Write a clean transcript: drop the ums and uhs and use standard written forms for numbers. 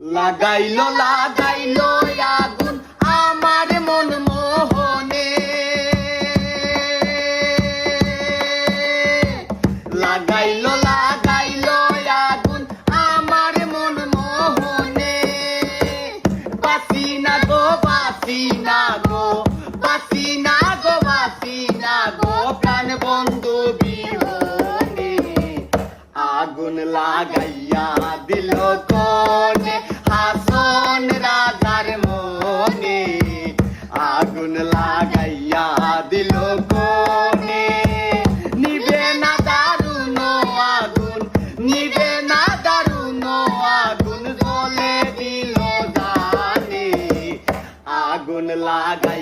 লাগাইলো লাগাইলো আগুন আমার মন মোহনে, লাগাইলো লাগাইলো আগুন আমার মন মোহনে। বাসি না গো বাসি না গো, বাসি না গো বাসি না গো, প্রাণ বন্ধু বিহনে। আগুন লাগাইয়া দিল কোনে হাসন রাজার মনে, আগুন লাগাইয়া দিল কোনে। নিবে না দারুণ আগুন, নিবে না দারুণ আগুন, জ্বলে দিল জানে। আগুন লাগাই